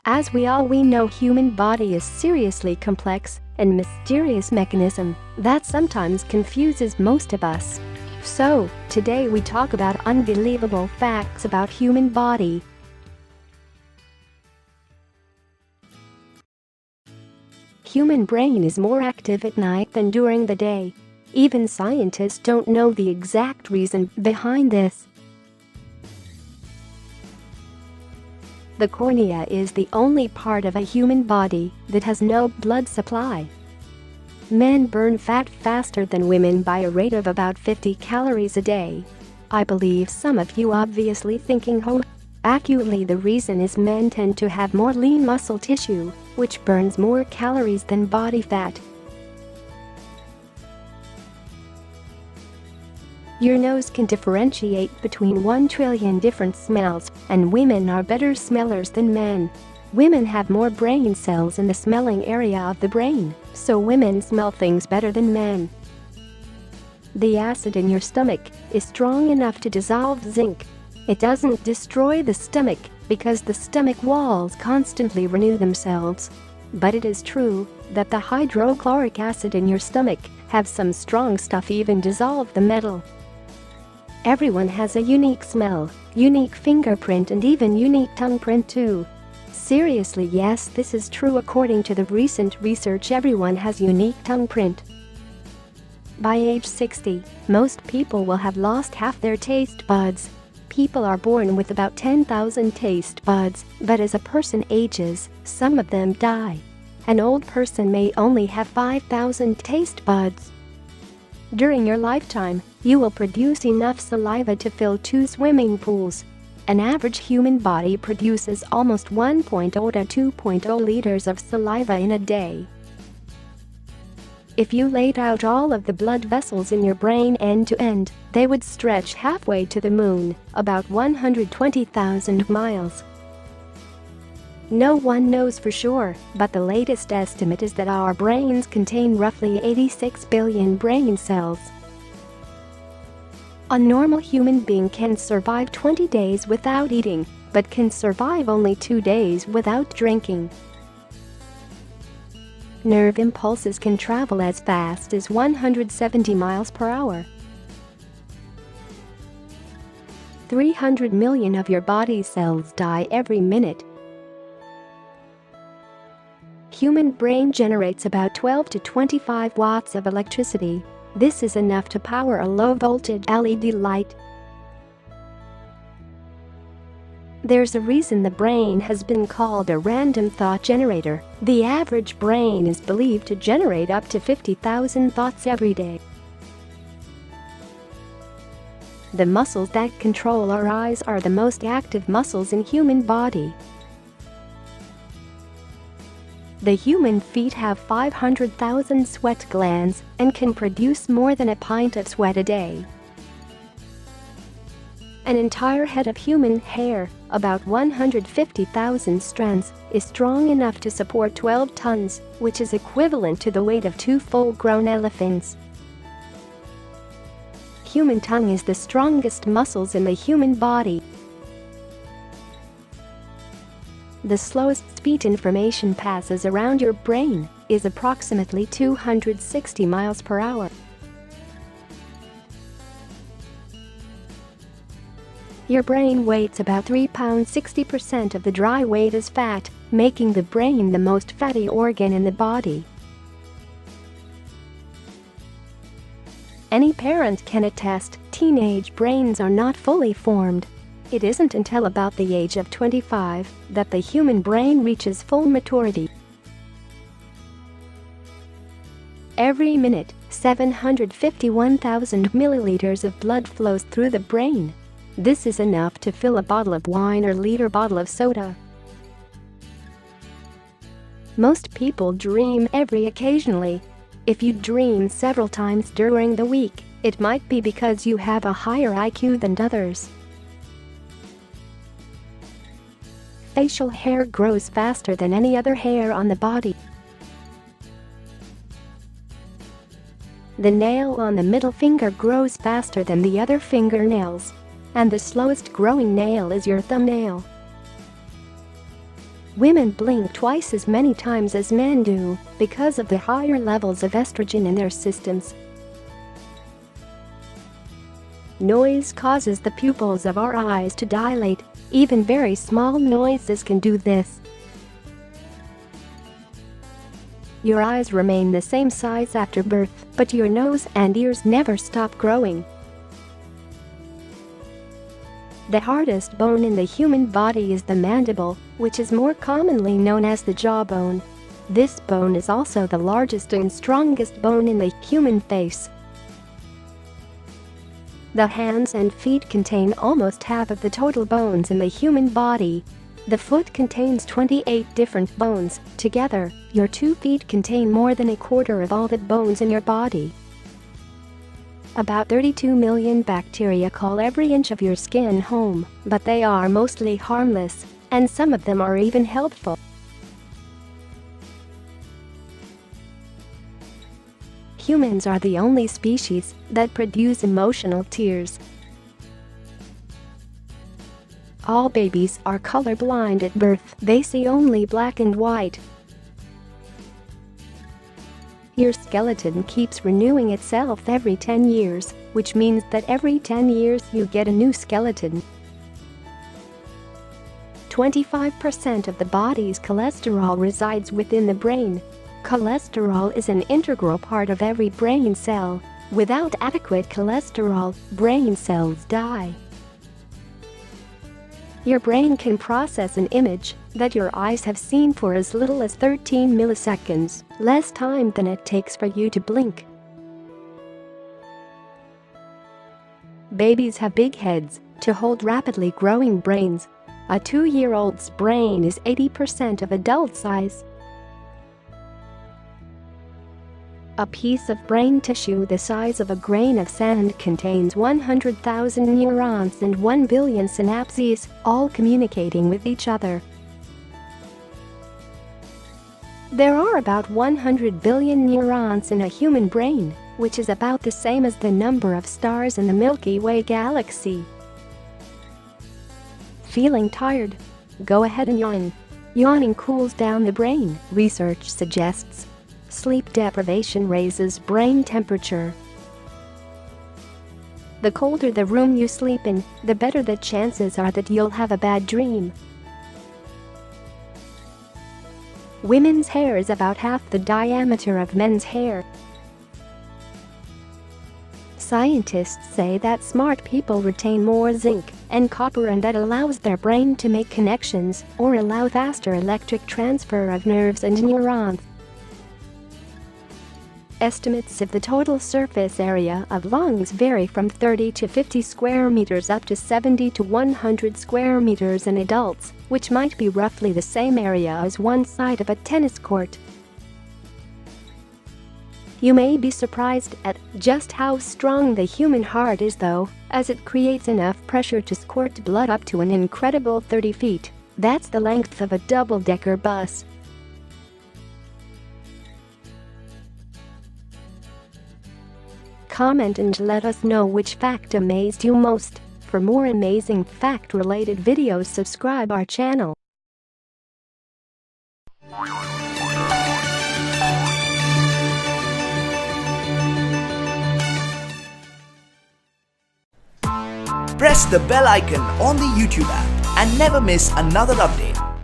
As we know, human body is seriously complex and mysterious mechanism that sometimes confuses most of us. So, today we talk about unbelievable facts about human body. Human brain is more active at night than during the day. Even scientists don't know the exact reason behind this. The cornea is the only part of a human body that has no blood supply. Men burn fat faster than women by a rate of about 50 calories a day. I believe some of you obviously thinking, oh, accurately the reason is men tend to have more lean muscle tissue, which burns more calories than body fat. Your nose can differentiate between 1 trillion different smells, and women are better smellers than men. Women have more brain cells in the smelling area of the brain, so women smell things better than men. The acid in your stomach is strong enough to dissolve zinc. It doesn't destroy the stomach because the stomach walls constantly renew themselves. But it is true that the hydrochloric acid in your stomach have some strong stuff even dissolve the metal. Everyone has a unique smell, unique fingerprint and even unique tongue print too. Seriously, yes, this is true. According to the recent research, everyone has unique tongue print. By age 60, most people will have lost half their taste buds. People are born with about 10,000 taste buds, but as a person ages, some of them die. An old person may only have 5,000 taste buds. During your lifetime, you will produce enough saliva to fill 2 swimming pools. An average human body produces almost 1.0 to 2.0 liters of saliva in a day. If you laid out all of the blood vessels in your brain end to end, they would stretch halfway to the moon, about 120,000 miles. No one knows for sure, but the latest estimate is that our brains contain roughly 86 billion brain cells. A normal human being can survive 20 days without eating, but can survive only 2 days without drinking. Nerve impulses can travel as fast as 170 miles per hour. 300 million of your body cells die every minute. Human brain generates about 12 to 25 watts of electricity. This is enough to power a low-voltage LED light. There's a reason the brain has been called a random thought generator. The average brain is believed to generate up to 50,000 thoughts every day. The muscles that control our eyes are the most active muscles in human body. The human feet have 500,000 sweat glands and can produce more than a pint of sweat a day. An entire head of human hair, about 150,000 strands, is strong enough to support 12 tons, which is equivalent to the weight of 2 full-grown elephants. Human tongue is the strongest muscles in the human body. The slowest speed information passes around your brain is approximately 260 miles per hour. Your brain weighs about 3 pounds. 60% of the dry weight is fat, making the brain the most fatty organ in the body. Any parent can attest, teenage brains are not fully formed. It isn't until about the age of 25 that the human brain reaches full maturity. Every minute, 751,000 milliliters of blood flows through the brain. This is enough to fill a bottle of wine or liter bottle of soda. Most people dream occasionally. If you dream several times during the week, it might be because you have a higher IQ than others. Facial hair grows faster than any other hair on the body. The nail on the middle finger grows faster than the other fingernails. And the slowest growing nail is your thumbnail. Women blink twice as many times as men do because of the higher levels of estrogen in their systems. Noise causes the pupils of our eyes to dilate. Even very small noises can do this. Your eyes remain the same size after birth, but your nose and ears never stop growing. The hardest bone in the human body is the mandible, which is more commonly known as the jawbone. This bone is also the largest and strongest bone in the human face. The hands and feet contain almost half of the total bones in the human body. The foot contains 28 different bones. Together, your 2 feet contain more than a quarter of all the bones in your body. About 32 million bacteria call every inch of your skin home, but they are mostly harmless, and some of them are even helpful. Humans are the only species that produce emotional tears. All babies are colorblind at birth. They see only black and white. Your skeleton keeps renewing itself every 10 years, which means that every 10 years you get a new skeleton. 25% of the body's cholesterol resides within the brain. Cholesterol is an integral part of every brain cell. Without adequate cholesterol, brain cells die. Your brain can process an image that your eyes have seen for as little as 13 milliseconds, less time than it takes for you to blink. Babies have big heads to hold rapidly growing brains. A 2-year-old's brain is 80% of adult size. A piece of brain tissue the size of a grain of sand contains 100,000 neurons and 1 billion synapses, all communicating with each other. There are about 100 billion neurons in a human brain, which is about the same as the number of stars in the Milky Way galaxy. Feeling tired? Go ahead and yawn. Yawning cools down the brain, research suggests. Sleep deprivation raises brain temperature. The colder the room you sleep in, the better the chances are that you'll have a bad dream. Women's hair is about half the diameter of men's hair. Scientists say that smart people retain more zinc and copper, and that allows their brain to make connections or allow faster electric transfer of nerves and neurons. Estimates of the total surface area of lungs vary from 30 to 50 square meters up to 70 to 100 square meters in adults, which might be roughly the same area as one side of a tennis court. You may be surprised at just how strong the human heart is, though, as it creates enough pressure to squirt blood up to an incredible 30 feet. That's the length of a double-decker bus. Comment and let us know which fact amazed you most. For more amazing fact-related videos, subscribe our channel. Press the bell icon on the YouTube app and never miss another update.